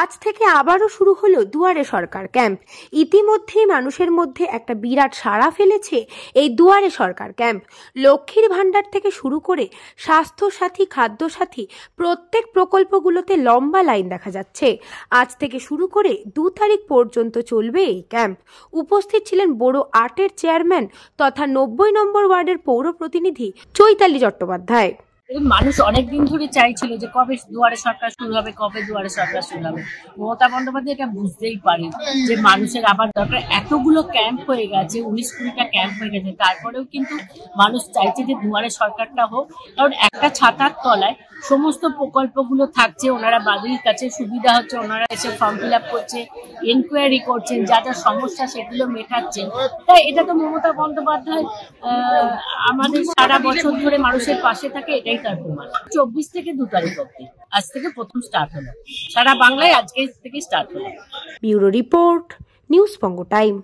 আজ থেকে আবারও শুরু হলো দুয়ারে সরকার ক্যাম্প। ইতিমধ্যেই মানুষের মধ্যে একটা বিরাট সাড়া ফেলেছে এই দুয়ারে সরকার ক্যাম্প। লক্ষ্মীর ভান্ডার থেকে শুরু করে স্বাস্থ্যসাথী, খাদ্যসাথী প্রত্যেক প্রকল্পগুলোতে লম্বা লাইন দেখা যাচ্ছে। আজ থেকে শুরু করে 2 তারিখ পর্যন্ত চলবে এই ক্যাম্প। উপস্থিত ছিলেন বোরো 8-এর চেয়ারম্যান তথা 90 নম্বর ওয়ার্ডের পৌর প্রতিনিধি চৈতালি চট্টোপাধ্যায়। মানুষ অনেকদিন ধরে চাইছিল যে কবে দুয়ারে সরকার শুরু হবে, কবে দুয়ারে সরকার শুরু হবে। মমতা বন্দ্যোপাধ্যায় এটা বুঝতেই পারে যে মানুষের আবার দরকার। এতগুলো ক্যাম্প হয়ে গেছে, 19-20টা ক্যাম্প হয়ে গেছে, তারপরেও কিন্তু মানুষ চাইছে যে দুয়ারে সরকারটা হোক। কারণ একটা ছাতার তলায় সমস্ত প্রকল্পগুলো থাকছে, ওনারা বাড়ির কাছে সুবিধা হচ্ছে, ওনারা এসে ফর্ম ফিল আপ করছে, এনকোয়ারি করছেন, যা যা সমস্যা সেগুলো মেটাচ্ছেন। তাই এটা তো মমতা বন্দ্যোপাধ্যায় আমাদের সারা বছর ধরে মানুষের পাশে থাকে, এটাই তার প্রমাণ। 24 থেকে 2 তারিখ অব্দি আজ থেকে প্রথম স্টার্ট হলো, সারা বাংলায় আজকে থেকে স্টার্ট হলো। ব্যুরো রিপোর্ট, নিউজ বঙ্গ টাইম।